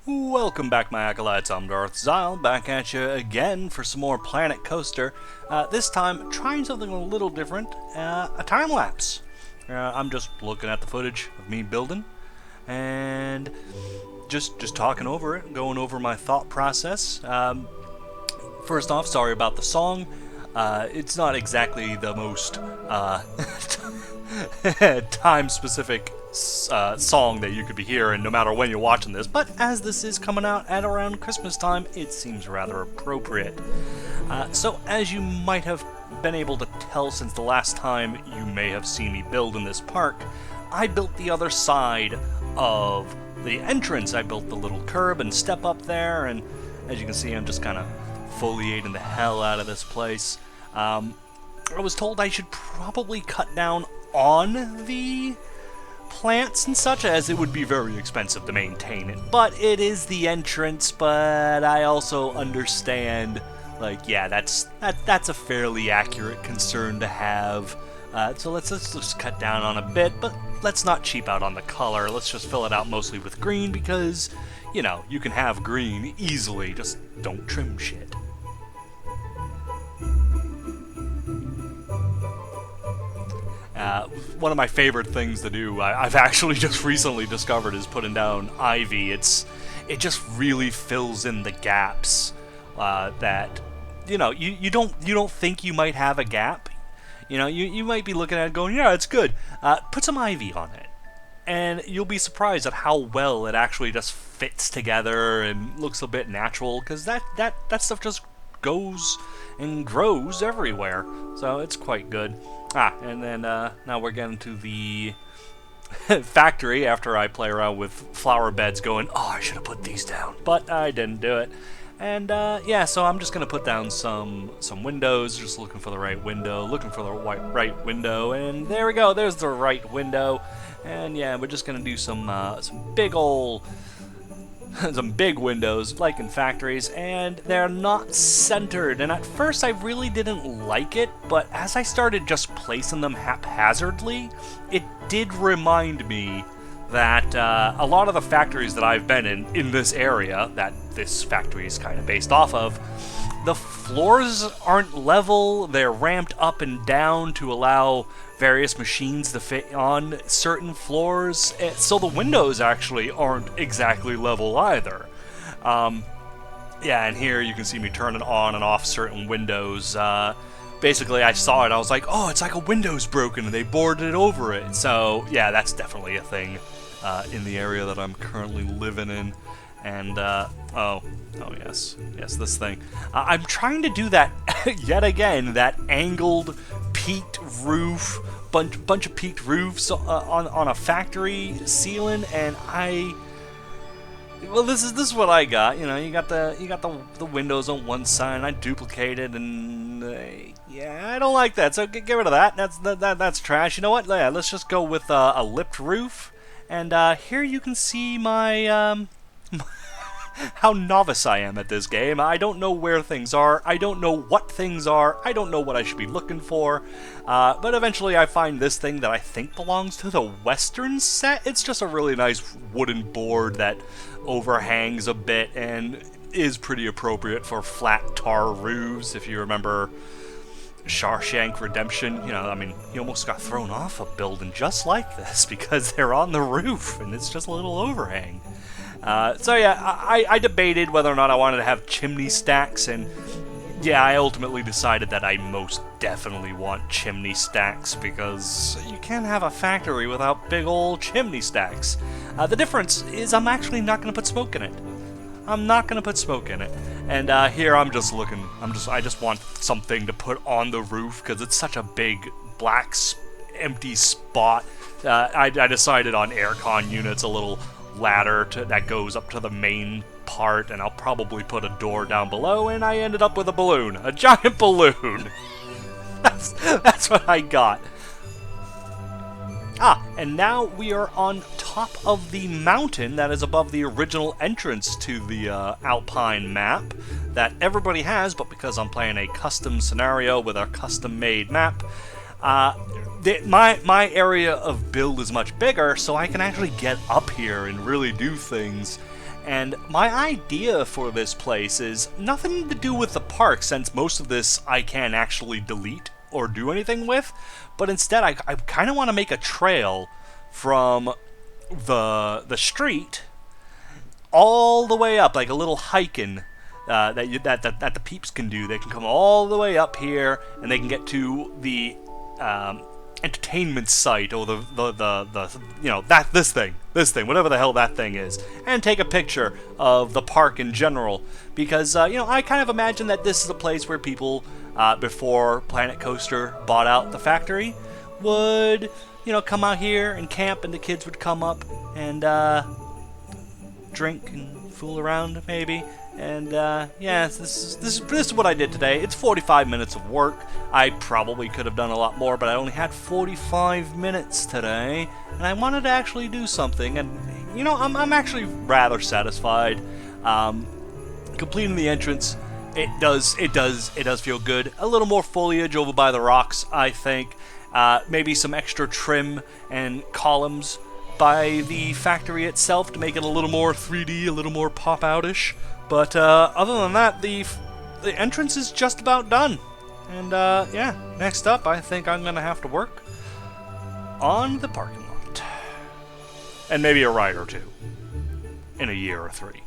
Welcome back, my acolytes. I'm Darth Xile, back at you again for some more Planet Coaster. This time, trying something a little different, a time lapse. I'm just looking at the footage of me building, and just talking over it, going over my thought process. First off, sorry about the song. It's not exactly the most time-specific song that you could be hearing no matter when you're watching this, but as this is coming out at around Christmas time, it seems rather appropriate. So as you might have been able to tell since the last time you may have seen me build in this park, I built the other side of the entrance. I built the little curb and step up there, and as you can see, I'm just kind of foliating the hell out of this place. I was told I should probably cut down on the plants and such, as it would be very expensive to maintain it, but it is the entrance. But I also understand, like, yeah, that's a fairly accurate concern to have. So let's just cut down on a bit, but let's not cheap out on the color. Let's just fill it out mostly with green, because, you know, you can have green easily, just don't trim shit. One of my favorite things to do, I've actually just recently discovered, is putting down ivy. It just really fills in the gaps that, you know, you don't think you might have a gap. You know, you might be looking at it going, yeah, it's good. Put some ivy on it, and you'll be surprised at how well it actually just fits together and looks a bit natural, because that stuff just goes and grows everywhere. So it's quite good. And then now we're getting to the factory after I play around with flower beds going, oh, I should have put these down, but I didn't do it. And yeah, so I'm just going to put down some windows, just looking for the right window, right window, and there we go, there's the right window. And yeah, we're just going to do some big windows, like in factories, and they're not centered. And at first I really didn't like it, but as I started just placing them haphazardly, it did remind me that a lot of the factories that I've been in this area, that this factory is kind of based off of, the floors aren't level, they're ramped up and down to allow various machines to fit on certain floors, so the windows actually aren't exactly level either. Yeah, and here you can see me turning on and off certain windows. Basically, I saw it, I was like, oh, it's like a window's broken, and they boarded it over it. So, yeah, that's definitely a thing in the area that I'm currently living in. And, oh yes, this thing. I'm trying to do that, yet again, that angled, peaked roof, bunch of peaked roofs on a factory ceiling, and well, this is what I got. You know, you got the windows on one side, and I duplicated, and yeah, I don't like that. So get rid of that. That's trash. You know what? Yeah, let's just go with a lipped roof, and here you can see my how novice I am at this game. I don't know where things are, I don't know what things are, I don't know what I should be looking for, but eventually I find this thing that I think belongs to the western set. It's just a really nice wooden board that overhangs a bit and is pretty appropriate for flat tar roofs. If you remember Shawshank Redemption, you know, I mean, he almost got thrown off a building just like this because they're on the roof and it's just a little overhang. So yeah, I debated whether or not I wanted to have chimney stacks, and yeah, I ultimately decided that I most definitely want chimney stacks, because you can't have a factory without big old chimney stacks. The difference is I'm actually not going to put smoke in it. I'm not going to put smoke in it. And here I'm just looking, I just want something to put on the roof, because it's such a big black empty spot. I decided on aircon units, a little ladder that goes up to the main part, and I'll probably put a door down below, and I ended up with a balloon, a giant balloon. That's what I got. And now we are on top of the mountain that is above the original entrance to the Alpine map that everybody has, but because I'm playing a custom scenario with a custom-made map, my area of build is much bigger, so I can actually get up here and really do things. And my idea for this place is nothing to do with the park, since most of this I can't actually delete or do anything with, but instead I kind of want to make a trail from the street all the way up, like a little hiking that the peeps can do. They can come all the way up here, and they can get to the entertainment site, or the you know, this thing, whatever the hell that thing is, and take a picture of the park in general. Because you know, I kind of imagine that this is a place where people before Planet Coaster bought out the factory would, you know, come out here and camp, and the kids would come up and drink and fool around maybe. And yeah, this is what I did today. It's 45 minutes of work. I probably could have done a lot more, but I only had 45 minutes today, and I wanted to actually do something. And you know, I'm actually rather satisfied. Completing the entrance, it does feel good. A little more foliage over by the rocks, I think. Maybe some extra trim and columns by the factory itself to make it a little more 3D, a little more pop-out-ish. But other than that, the entrance is just about done. And yeah, next up, I think I'm going to have to work on the parking lot. And maybe a ride or two in a year or 3.